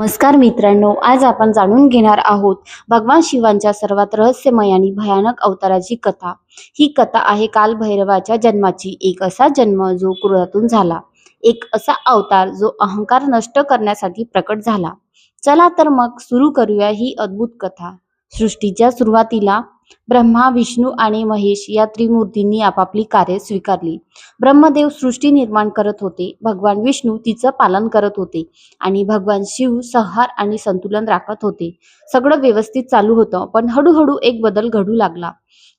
नमस्कार मित्रांनो, आज आपण जाणून घेणार आहोत भगवान शिवांच्या सर्वात रहस्यमय आणि भयानक अवताराची कथा। ही कथा आहे कालभैरवाच्या जन्माची। एक असा जन्म जो क्रोधातून झाला, एक असा अवतार जो अहंकार नष्ट करण्यासाठी प्रकट झाला। चला तर मग सुरू करूया ही अद्भुत कथा। सृष्टीच्या सुरुवातीला ब्रह्मा, विष्णू आणि महेश या त्रिमूर्तींनी आपापली कार्ये स्वीकारली। ब्रह्मदेव सृष्टी निर्माण करत होते, भगवान विष्णू तिचं पालन करत होते आणि भगवान शिव संहार आणि संतुलन राखत होते। सगळं व्यवस्थित चालू होतं, पण हळूहळू एक बदल घडू लागला।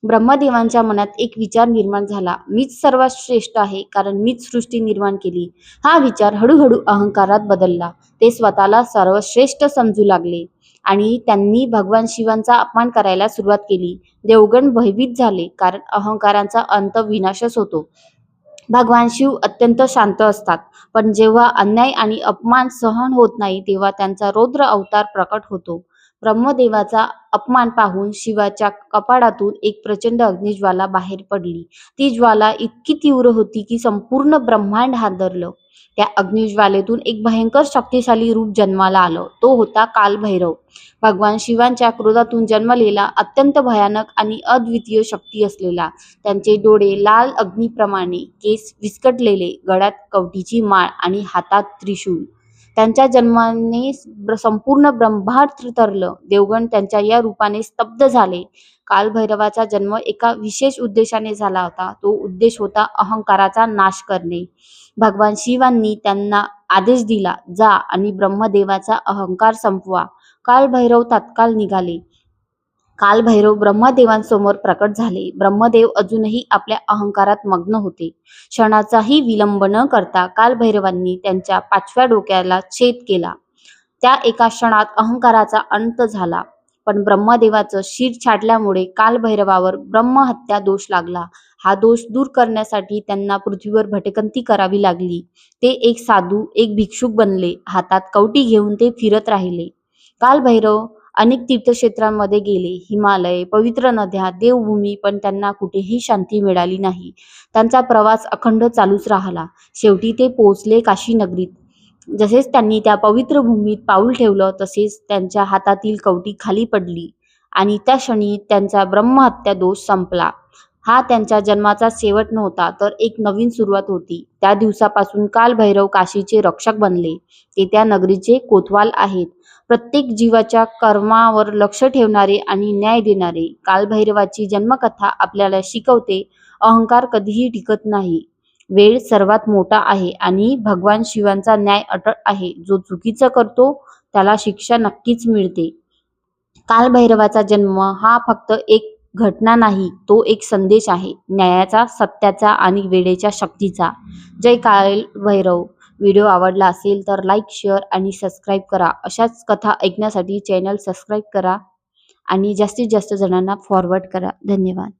ब्रह्मदेवांच्या मनात एक विचार निर्माण झाला, मीच सर्वात श्रेष्ठ आहे कारण मीच सृष्टी निर्माण केली। हा विचार हळूहळू अहंकारात बदलला। ते स्वतःला सर्वश्रेष्ठ समजू लागले आणि त्यांनी भगवान शिवांचा अपमान करायला सुरुवात केली। देवगण भयभीत झाले, कारण अहंकाराचा अंत विनाशच होतो। भगवान शिव अत्यंत शांत असतात, पण जेव्हा अन्याय आणि अपमान सहन होत नाही तेव्हा त्यांचा रौद्र अवतार प्रकट होतो। ब्रह्मदेवाचा अपमान पाहून शिवाच्या कपाळातून एक प्रचंड अग्निज्वाला बाहेर पडली। ती ज्वाला इतकी तीव्र होती की संपूर्ण ब्रह्मांड हादरलं। त्या अग्निज्वालेतून एक भयंकर शक्तिशाली रूप जन्माला आलं। तो होता कालभैरव, भगवान शिवांच्या क्रोधातून जन्मलेला, अत्यंत भयानक आणि अद्वितीय शक्ती असलेला। त्यांचे डोळे लाल अग्नीप्रमाणे, केस विस्कटलेले, गळ्यात कवटीची माळ आणि हातात त्रिशूळ। त्यांच्या जन्माने संपूर्ण ब्रह्मांड थरथरलं। देवगण त्यांच्या या रूपाने स्तब्ध झाले। कालभैरवाचा जन्म एका विशेष उद्देशाने झाला होता। तो उद्देश होता अहंकाराचा नाश करणे। भगवान शिवांनी त्यांना आदेश दिला, जा आणि ब्रह्मदेवाचा अहंकार संपवा। कालभैरव तात्काळ निघाले। कालभैरव ब्रह्मदेवांसमोर प्रकट झाले। ब्रह्मदेव अजूनही आपल्या अहंकारात मग्न होते। क्षणाचाही विलंब न करता कालभैरवांनी त्यांच्या 5व्या डोक्याला छेद केला। त्या एका क्षणात अहंकाराचा अंत झाला। पण ब्रह्मदेवाचं शिर छाटल्यामुळे कालभैरवावर ब्रह्महत्या दोष लागला। हा दोष दूर करण्यासाठी त्यांना पृथ्वीवर भटकंती करावी लागली। ते एक साधू, एक भिक्षुक बनले। हातात कवटी घेऊन ते फिरत राहिले। कालभैरव अनेक तीर्थक्षेत्रांमध्ये गेले, हिमालय, पवित्र नद्या, देवभूमी, पण त्यांना कुठेही शांती मिळाली नाही। त्यांचा प्रवास अखंड चालूच राहिला। शेवटी ते पोहोचले काशी नगरीत। जसेच त्यांनी त्या पवित्र भूमीत पाऊल ठेवलं तसेच त्यांच्या हातातील कवटी खाली पडली आणि त्या क्षणी त्यांचा ब्रह्महत्या दोष संपला। हा त्यांच्या जन्माचा शेवट नव्हता, तर एक नवीन सुरुवात होती। त्या दिवसापासून कालभैरव काशीचे रक्षक बनले। ते त्या नगरीचे कोतवाल आहेत, प्रत्येक जीवाच्या कर्मावर लक्ष ठेवणारे आणि न्याय देणारे। कालभैरवाची जन्मकथा आपल्याला शिकवते, अहंकार कधीही टिकत नाही। वेळ सर्वात मोठा आहे आणि भगवान शिवांचा न्याय अटळ आहे। जो चुकीचं करतो त्याला शिक्षा नक्कीच मिळते। कालभैरवाचा जन्म हा फक्त एक घटना नाही, तो एक संदेश आहे, न्यायाचा, सत्याचा आणि वेळेच्या शक्तीचा। जय कालभैरव। व्हिडिओ आवडला असेल तर लाईक, शेअर आणि सबस्क्राईब करा। अशाच कथा ऐकण्यासाठी चॅनल सबस्क्राईब करा आणि जास्तीत जास्त जणांना फॉरवर्ड करा। धन्यवाद।